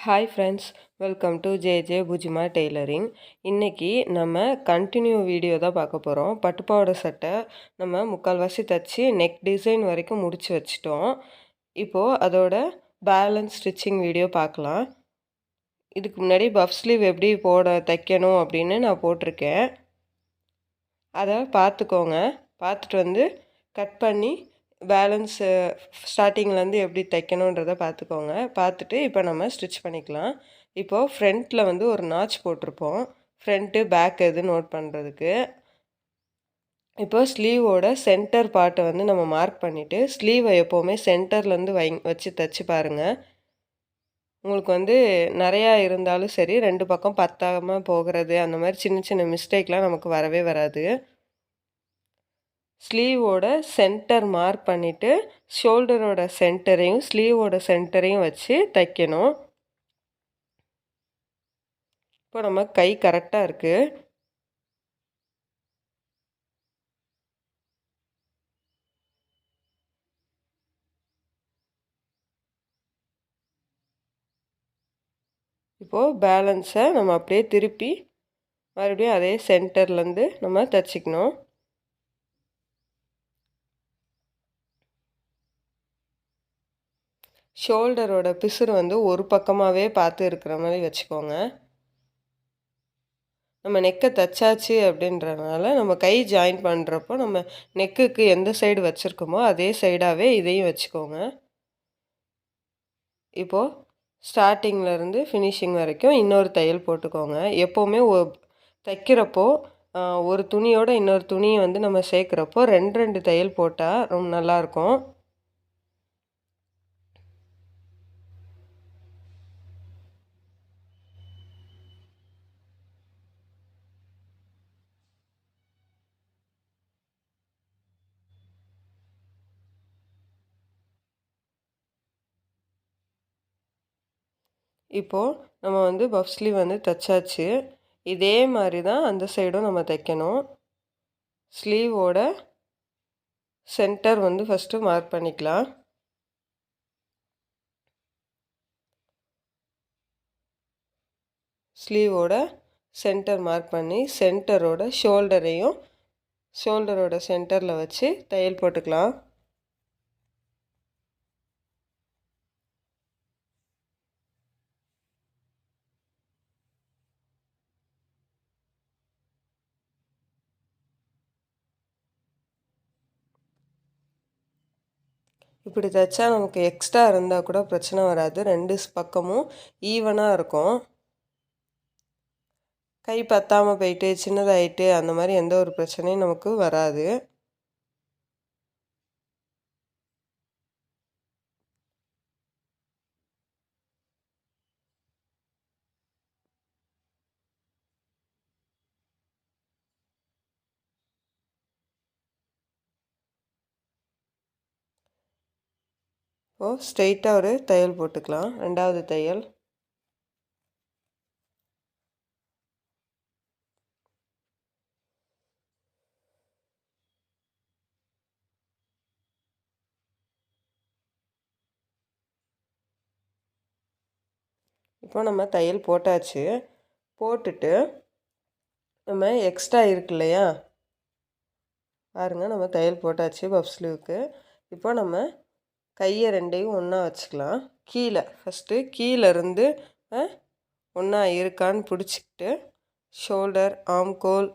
Hi friends, welcome to bujjima tailoring. இன்றைக்கி நம்ம continue video தான் பார்க்க போகிறோம். பட்டுப்பாவாடை சட்டை நம்ம முக்கால்வாசி தைச்சி நெக் டிசைன் வரைக்கும் முடித்து வச்சிட்டோம். இப்போது அதோட பேலன்ஸ் ஸ்டிச்சிங் வீடியோ பார்க்கலாம். இதுக்கு முன்னாடி பஃப் ஸ்லீவ் எப்படி தைக்கணும் அப்படின்னு நான் போட்டிருக்கேன். அதை பார்த்துக்கோங்க. பார்த்துட்டு வந்து கட் பண்ணி பேலன்ஸு ஸ்டார்டிங்லேருந்து எப்படி தைக்கணுன்றதை பார்த்துக்கோங்க. பார்த்துட்டு இப்போ நம்ம ஸ்டிச் பண்ணிக்கலாம். இப்போது ஃப்ரண்ட்டில் வந்து ஒரு நாச் போட்டிருப்போம், ஃப்ரண்ட்டு பேக் எது நோட் பண்ணுறதுக்கு. இப்போ ஸ்லீவோட சென்டர் பார்ட்டை வந்து நம்ம மார்க் பண்ணிவிட்டு ஸ்லீவை எப்போவுமே சென்டர்லேருந்து வச்சு தைச்சி பாருங்கள். உங்களுக்கு வந்து நிறையா இருந்தாலும் சரி, 2 பக்கம் பத்தாமல் போகிறது அந்த மாதிரி சின்ன சின்ன மிஸ்டேக்லாம் நமக்கு வரவே வராது. ஸ்லீவோட சென்டர் மார்க் பண்ணிவிட்டு ஷோல்டரோட சென்டரையும் ஸ்லீவோட சென்டரையும் வச்சு தைக்கணும். இப்போ நம்ம கை கரெக்டாக இருக்குது. இப்போது பேலன்ஸை நம்ம அப்படியே திருப்பி மறுபடியும் அதே சென்டர்லேருந்து நம்ம தைச்சிக்கணும். ஷோல்டரோட பிசுறு வந்து ஒரு பக்கமாகவே பார்த்து இருக்கிற மாதிரி வச்சுக்கோங்க. நம்ம நெக்கை தைச்சாச்சு அப்படின்றனால நம்ம கை ஜாயின் பண்ணுறப்போ நம்ம நெக்குக்கு எந்த சைடு வச்சுருக்கோமோ அதே சைடாகவே இதையும் வச்சுக்கோங்க. இப்போது ஸ்டார்டிங்லேருந்து ஃபினிஷிங் வரைக்கும் இன்னொரு தையல் போட்டுக்கோங்க. எப்போவுமே தைக்கிறப்போ ஒரு துணியோட இன்னொரு துணியை வந்து நம்ம சேர்க்குறப்போ 2 தையல் போட்டால் ரொம்ப நல்லாயிருக்கும். இப்போது நம்ம வந்து பஃப் ஸ்லீவ் வந்து தைச்சாச்சு. இதே மாதிரி தான் அந்த சைடும் நம்ம தைக்கணும். ஸ்லீவோட சென்டர் வந்து ஃபஸ்ட்டு மார்க் பண்ணிக்கலாம். ஸ்லீவோட சென்டர் மார்க் பண்ணி சென்டரோட ஷோல்டரோட சென்டரில் வச்சு தையல் போட்டுக்கலாம். இப்படி தைச்சா நமக்கு எக்ஸ்ட்ரா இருந்தால் கூட பிரச்சனை வராது. 2 பக்கமும் ஈவனாக இருக்கும். கை பத்தாமல் போயிட்டு சின்னதாகிட்டு அந்த மாதிரி எந்த ஒரு பிரச்சனையும் நமக்கு வராது. இப்போது ஸ்ட்ரெயிட்டாக ஒரு தையல் போட்டுக்கலாம். 2வது தையல். இப்போ நம்ம தையல் போட்டாச்சு. போட்டுட்டு நம்ம எக்ஸ்ட்ரா இருக்கு இல்லையா, பாருங்கள், நம்ம தையல் போட்டாச்சு பஃப் ஸ்லீவுக்கு. இப்போ நம்ம கையை 2யும் ஒன்றா வச்சுக்கலாம். ஃபஸ்ட்டு கீழேருந்து ஒன்றா இருக்கான்னு பிடிச்சிக்கிட்டு ஷோல்டர், ஆம்கோல்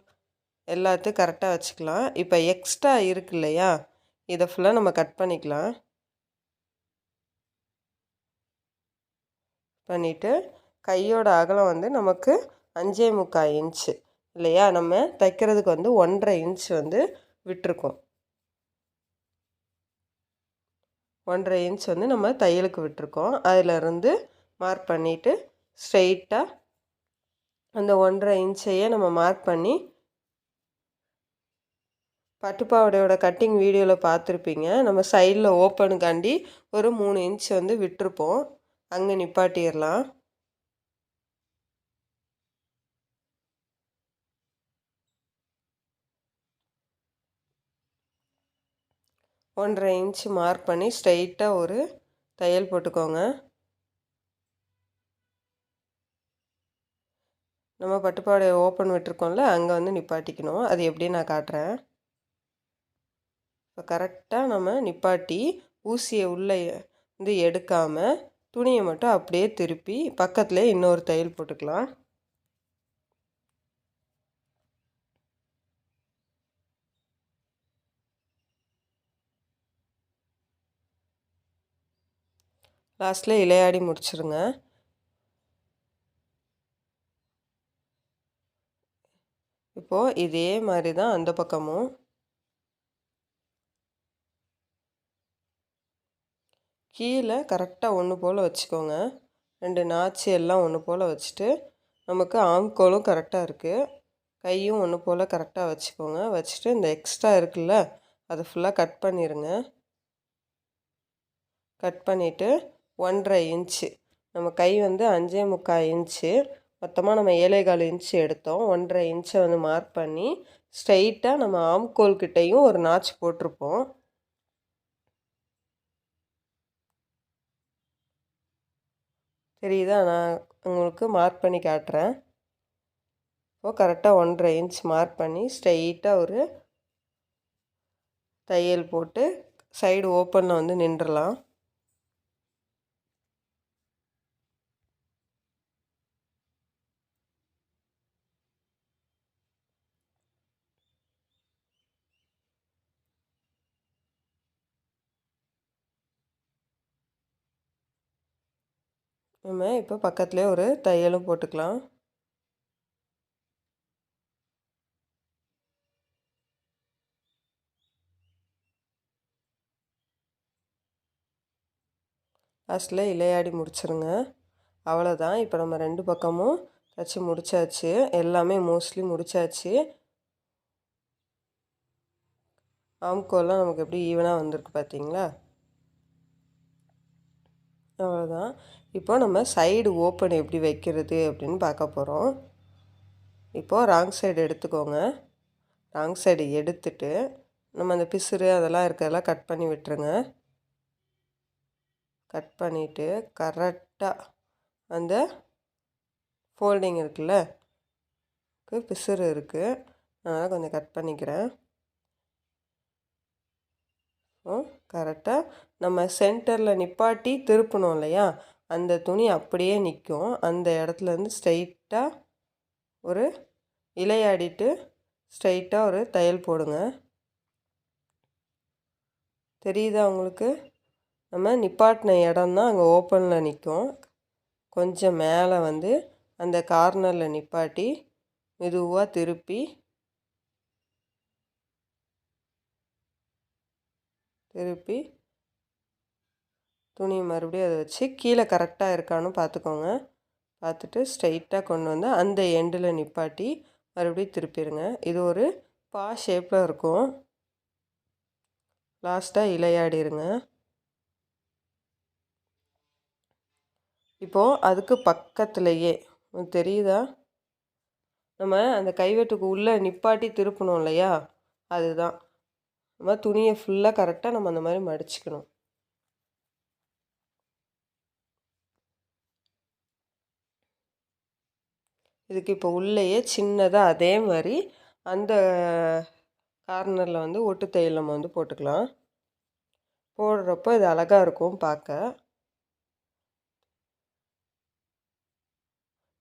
எல்லாத்தையும் கரெக்டாக வச்சுக்கலாம். இப்போ எக்ஸ்ட்ரா இருக்கு இல்லையா, இதை ஃபுல்லாக நம்ம கட் பண்ணிக்கலாம். பண்ணிவிட்டு கையோட அகலம் வந்து நமக்கு 5.25 இன்ச்சு இல்லையா, நம்ம தைக்கிறதுக்கு வந்து 1.5 இன்ச் வந்து விட்டுருக்கோம். 1.5 இன்ச் வந்து நம்ம தையலுக்கு விட்டுருக்கோம். அதிலிருந்து மார்க் பண்ணிவிட்டு ஸ்ட்ரெயிட்டாக அந்த 1.5 இன்ச்சையே நம்ம மார்க் பண்ணி, பட்டுப்பாவடையோட கட்டிங் வீடியோவில் பார்த்துருப்பீங்க, நம்ம சைடில் ஓப்பனுக்காண்டி ஒரு 3 இன்ச் வந்து விட்டுருப்போம். அங்கே நிப்பாட்டிடலாம். ஒன்றரை இன்ச்சு மார்க் பண்ணி ஸ்ட்ரைட்டாக ஒரு தையல் போட்டுக்கோங்க. நம்ம பட்டுப்பாவாடையை ஓப்பன் விட்டுருக்கோம்ல, அங்கே வந்து நிப்பாட்டிக்கணும். அது எப்படின்னு நான் காட்டுறேன். இப்போ கரெக்டாக நம்ம நிப்பாட்டி ஊசியை உள்ளே வந்து எடுக்காமல் துணியை மட்டும் அப்படியே திருப்பி பக்கத்துலேயே இன்னொரு தையல் போட்டுக்கலாம். லாஸ்ட்டில் இலையாடி முடிச்சிருங்க. இப்போது இதே மாதிரி தான் அந்த பக்கமும். கீழே கரெக்டாக ஒன்று போல் வச்சுக்கோங்க. 2 நாச்சு எல்லாம் ஒன்று போல் வச்சுட்டு, நமக்கு ஆம்கோலும் கரெக்டாக இருக்குது, கையும் ஒன்று போல் கரெக்டாக வச்சுக்கோங்க. வச்சுட்டு இந்த எக்ஸ்ட்ரா இருக்குல்ல, அதை ஃபுல்லாக கட் பண்ணிடுங்க. கட் பண்ணிவிட்டு 1.5 இன்ச்சு, நம்ம கை வந்து 5.25 இன்ச்சு, மொத்தமாக நம்ம 7.25 இன்ச்சு எடுத்தோம். 1.5 இன்ச்சை வந்து மார்க் பண்ணி ஸ்ட்ரைட்டாக நம்ம ஆம்கோல்கிட்டையும் ஒரு நாச்சு போட்டிருப்போம். தெரியுதா? நான் உங்களுக்கு மார்க் பண்ணி காட்டுறேன். இப்போது கரெக்டாக 1.5 இன்ச் மார்க் பண்ணி ஸ்ட்ரைட்டாக ஒரு தையல் போட்டு சைடு ஓப்பனில் வந்து நின்றுடலாம். நம்ம இப்போ பக்கத்துலேயே ஒரு தையலும் போட்டுக்கலாம். லாஸ்ட்டில் இலையாடி முடிச்சிருங்க. அவ்வளோதான். இப்போ நம்ம 2 பக்கமும் தச்சு முடிச்சாச்சு. எல்லாமே மோஸ்ட்லி முடிச்சாச்சு. ஆம்கோல்லாம் நமக்கு எப்படி ஈவனாக வந்திருக்கு பார்த்தீங்களா? அவ்வளோதான். இப்போ நம்ம சைடு ஓப்பன் எப்படி வைக்கிறது அப்படின்னு பார்க்க போகிறோம். இப்போது ராங் சைடு எடுத்துக்கோங்க. ராங் சைடு எடுத்துட்டு நம்ம அந்த பிசுறு அதெல்லாம் இருக்கிறதெல்லாம் கட் பண்ணி விட்டுருங்க. கட் பண்ணிவிட்டு கரெக்டாக அந்த ஃபோல்டிங் இருக்குல்ல, பிசுறு இருக்குது, அதனால் கொஞ்சம் கட் பண்ணிக்கிறேன். கரெக்டாக நம்ம சென்டரில் நிப்பாட்டி திருப்பணும் இல்லையா, அந்த துணி அப்படியே நிற்கும். அந்த இடத்துலேருந்து ஸ்ட்ரைட்டாக ஒரு இலையாடிட்டு ஸ்ட்ரைட்டாக ஒரு தையல் போடுங்க. தெரியுதா உங்களுக்கு? நம்ம நிப்பாட்டின இடம் தான் அங்கே ஓப்பனில் நிற்கும். கொஞ்சம் மேலே வந்து அந்த கார்னரில் நிப்பாட்டி மெதுவாக திருப்பி துணியை மறுபடியும் அதை வச்சு கீழே கரெக்டாக இருக்கான்னு பார்த்துக்கோங்க. பார்த்துட்டு ஸ்ட்ரைட்டாக கொண்டு வந்து அந்த எண்டில் நிப்பாட்டி மறுபடியும் திருப்பிடுங்க. இது ஒரு பா ஷேப்பில் இருக்கும். லாஸ்ட்டாக இலையாடிருங்க. இப்போது அதுக்கு பக்கத்துலேயே தெரியுதா, நம்ம அந்த கைவெட்டுக்கு உள்ளே நிப்பாட்டி திருப்பணும் இல்லையா, அதுதான். நம்ம துணியை ஃபுல்லாக கரெக்டாக நம்ம அந்த மாதிரி மடிச்சுக்கணும். இதுக்கு இப்போ உள்ளேயே சின்னதாக அதே மாதிரி அந்த கார்னரில் வந்து ஒட்டு தையல் நம்ம வந்து போட்டுக்கலாம். போடுறப்போ இது அழகாக இருக்கும் பார்க்க.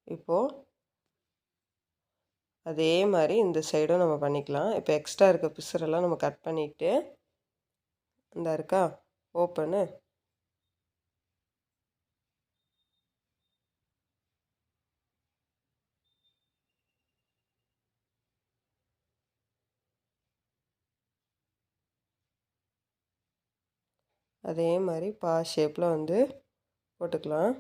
இப்போது அதே மாதிரி இந்த சைடும் நம்ம பண்ணிக்கலாம். இப்போ எக்ஸ்ட்ரா இருக்க பிசுரெல்லாம் நம்ம கட் பண்ணிவிட்டு இந்த இருக்கா ஓப்பனு, அதே மாதிரி பா ஷேப்பில் வந்து போட்டுக்கலாம்.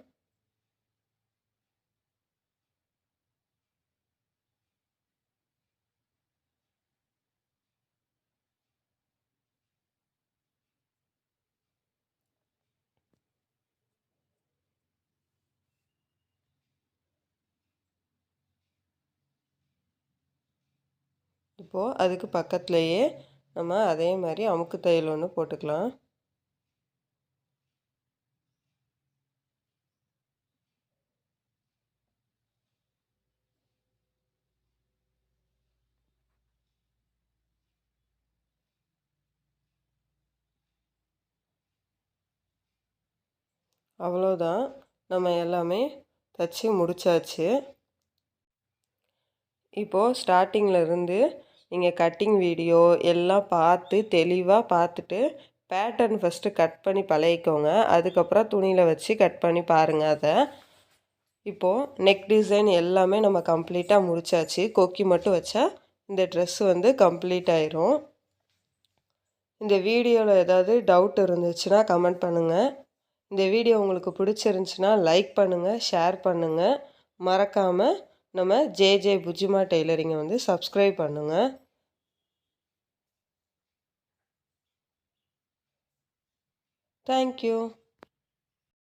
இப்போது அதுக்கு பக்கத்துலேயே நம்ம அதே மாதிரி அமுக்கு தையல் ஒன்று போட்டுக்கலாம். அவ்வளோதான். நம்ம எல்லாமே தச்சு முடிச்சாச்சு. இப்போது ஸ்டார்டிங்கில் இருந்து நீங்கள் கட்டிங் வீடியோ எல்லாம் பார்த்து தெளிவாக பார்த்துட்டு பேட்டர்ன் ஃபஸ்ட்டு கட் பண்ணி பழகிக்கோங்க. அதுக்கப்புறம் துணியில் வச்சு கட் பண்ணி பாருங்கள் அதை. இப்போது நெக் டிசைன் எல்லாமே நம்ம கம்ப்ளீட்டாக முடிச்சாச்சு. கொக்கி மட்டும் வச்சா இந்த ட்ரெஸ் வந்து கம்ப்ளீட் ஆயிரும். இந்த வீடியோவில் ஏதாவது டவுட் இருந்துச்சுன்னா கமெண்ட் பண்ணுங்கள். இந்த வீடியோ உங்களுக்கு பிடிச்சிருந்துச்சுன்னா லைக் பண்ணுங்கள், ஷேர் பண்ணுங்கள். மறக்காமல் நம்ம ஜே புஜ்ஜிமா டெய்லரிங்கை வந்து சப்ஸ்கிரைப் பண்ணுங்கள். தேங்க்யூ.